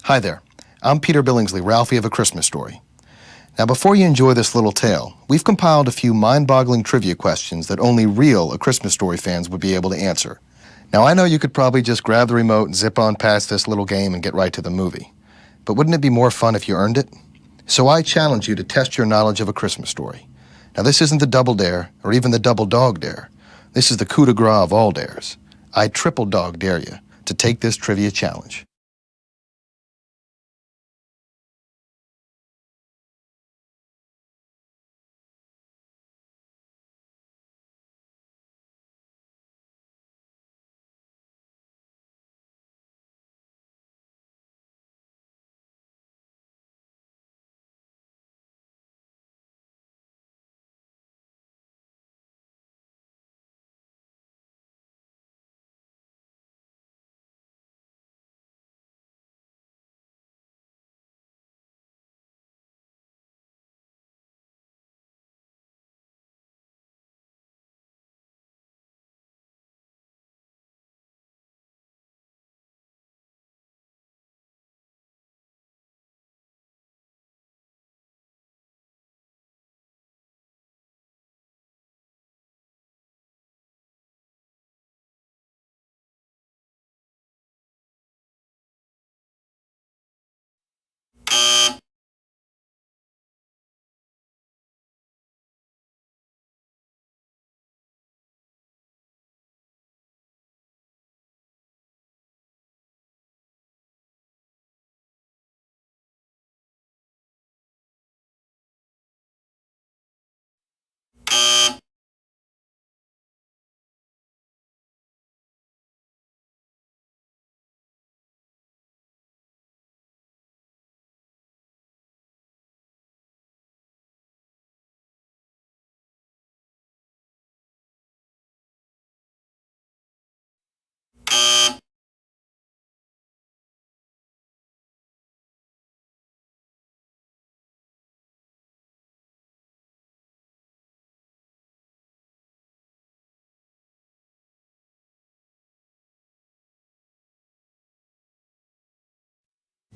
Hi there, I'm Peter Billingsley, Ralphy of A Christmas Story. Now before you enjoy this little tale, we've compiled a few mind-boggling trivia questions that only real A Christmas Story fans would be able to answer. Now I know you could probably just grab the remote and zip on past this little game and get right to the movie. But wouldn't it be more fun if you earned it? So I challenge you to test your knowledge of A Christmas Story. Now this isn't the double dare, or even the double dog dare. This is the coup de grace of all dares. I triple dog dare you to take this trivia challenge.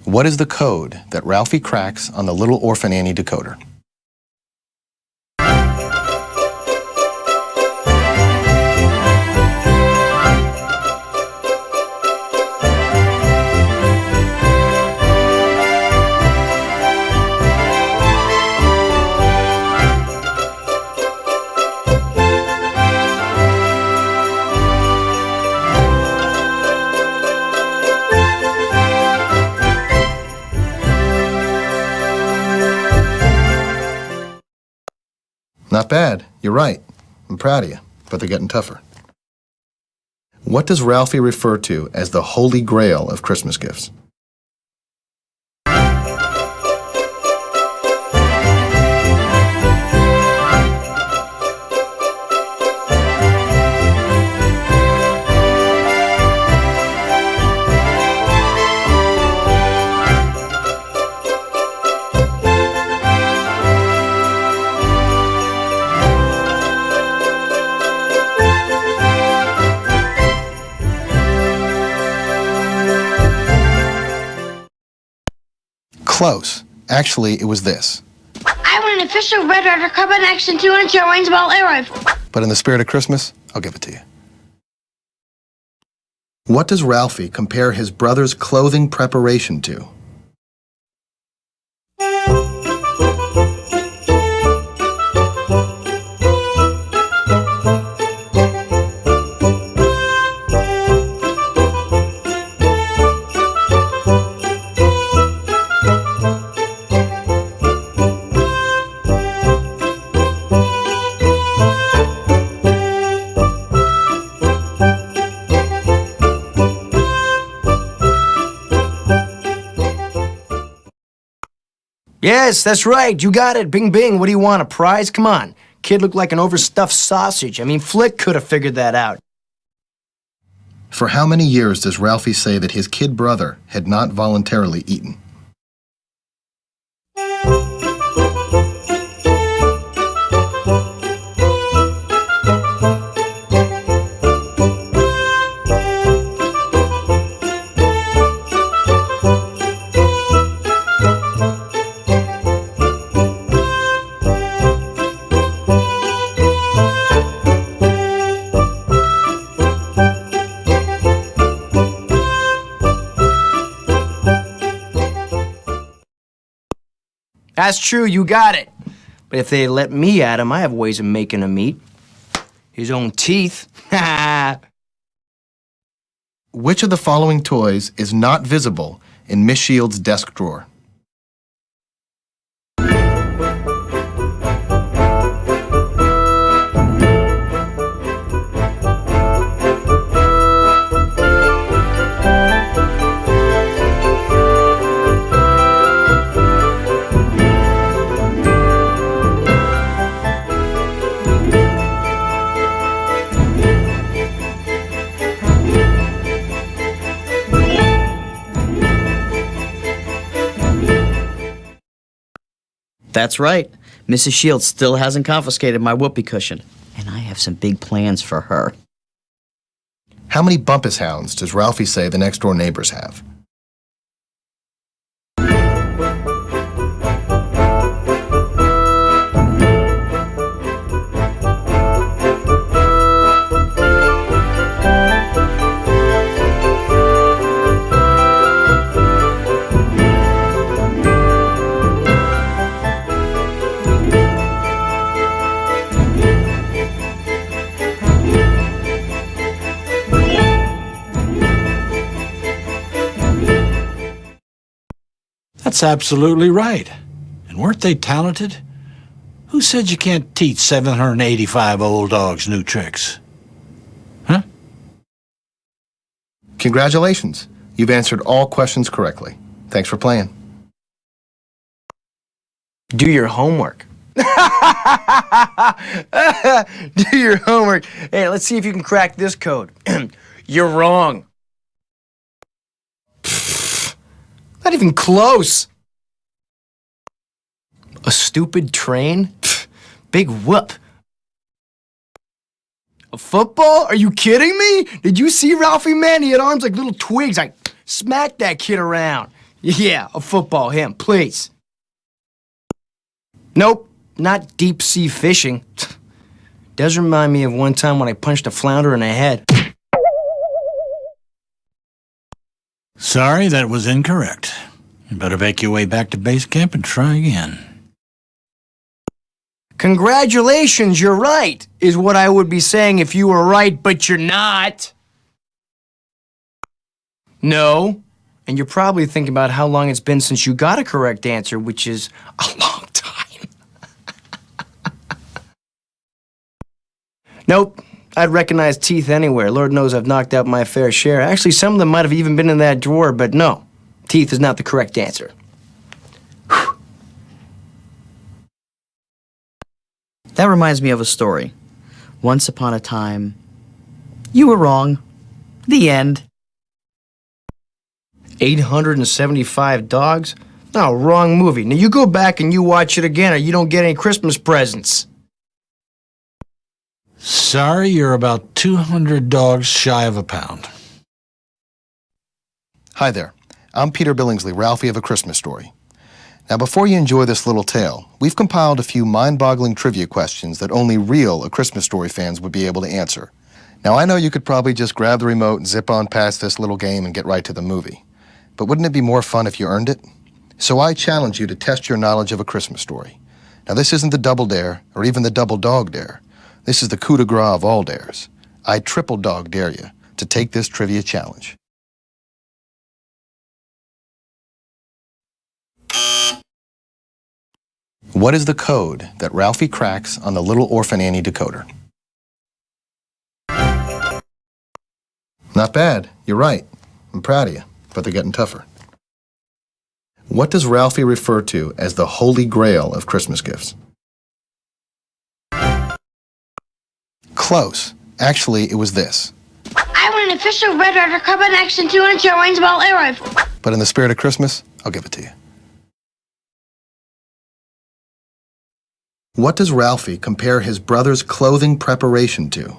What is the code that Ralphie cracks on the little Orphan Annie decoder? Not bad. You're right. I'm proud of you, but they're getting tougher. What does Ralphie refer to as the Holy Grail of Christmas gifts? Close. Actually, it was this. I want an official Red-Ryder Carbine Action 200 short range ball air rifle. But in the spirit of Christmas, I'll give it to you. What does Ralphie compare his brother's clothing preparation to? Yes, that's right. You got it. Bing, bing. What do you want? A prize? Come on. Kid looked like an overstuffed sausage. I mean, Flick could have figured that out. For how many years does Ralphie say that his kid brother had not voluntarily eaten? That's true, you got it. But if they let me at him, I have ways of making him eat. His own teeth. Which of the following toys is not visible in Miss Shield's desk drawer? That's right. Mrs. Shields still hasn't confiscated my whoopee cushion, and I have some big plans for her. How many Bumpus hounds does Ralphie say the next door neighbors have? That's absolutely right. And weren't they talented? Who said you can't teach 785 old dogs new tricks? Huh? Congratulations. You've answered all questions correctly. Thanks for playing. Do your homework. Do your homework. Hey, let's see if you can crack this code. You're wrong. Not even close. A stupid train? Big whoop. A football? Are you kidding me? Did you see Ralphie, man? He had arms like little twigs. I smacked that kid around. Yeah, a football, him, please. Nope, not deep sea fishing. Does remind me of one time when I punched a flounder in the head. Sorry, that was incorrect. You better make your way back to base camp and try again. Congratulations, you're right, is what I would be saying if you were right, but you're not. No, and you're probably thinking about how long it's been since you got a correct answer, which is a long time. Nope, I'd recognize teeth anywhere. Lord knows I've knocked out my fair share. Actually, some of them might have even been in that drawer, but no, teeth is not the correct answer. That reminds me of a story. Once upon a time, you were wrong. The end. 875 dogs? No, wrong movie. Now you go back and you watch it again or you don't get any Christmas presents. Sorry, you're about 200 dogs shy of a pound. Hi there. I'm Peter Billingsley, Ralphie of A Christmas Story. Now, before you enjoy this little tale, we've compiled a few mind-boggling trivia questions that only real A Christmas Story fans would be able to answer. Now, I know you could probably just grab the remote and zip on past this little game and get right to the movie. But wouldn't it be more fun if you earned it? So I challenge you to test your knowledge of A Christmas Story. Now, this isn't the double dare or even the double dog dare. This is the coup de grace of all dares. I triple dog dare you to take this trivia challenge. What is the code that Ralphie cracks on the Little Orphan Annie decoder? Not bad. You're right. I'm proud of you, but they're getting tougher. What does Ralphie refer to as the Holy Grail of Christmas gifts? Close. Actually, it was this. I want an official Red-Ryder Carbon Action 2-inch range ball air rifle. But in the spirit of Christmas, I'll give it to you. What does Ralphie compare his brother's clothing preparation to?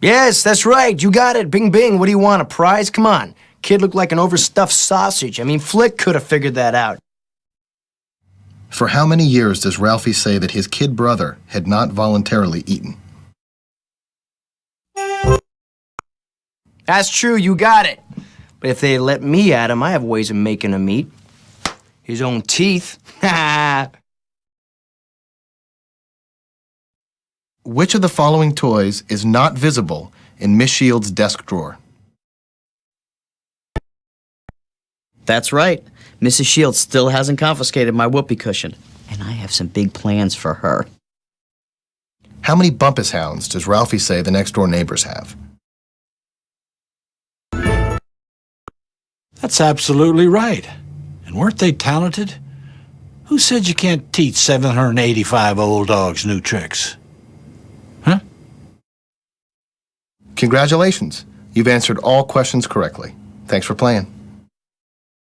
Yes, that's right. You got it. Bing, bing. What do you want, a prize? Come on. Kid looked like an overstuffed sausage. I mean, Flick could have figured that out. For how many years does Ralphie say that his kid brother had not voluntarily eaten? That's true. You got it. But if they let me at him, I have ways of making him eat. His own teeth. Which of the following toys is not visible in Miss Shields' desk drawer? That's right. Mrs. Shields still hasn't confiscated my whoopee cushion, and I have some big plans for her. How many Bumpus hounds does Ralphie say the next door neighbors have? That's absolutely right. And weren't they talented? Who said you can't teach 785 old dogs new tricks? Huh? Congratulations. You've answered all questions correctly. Thanks for playing.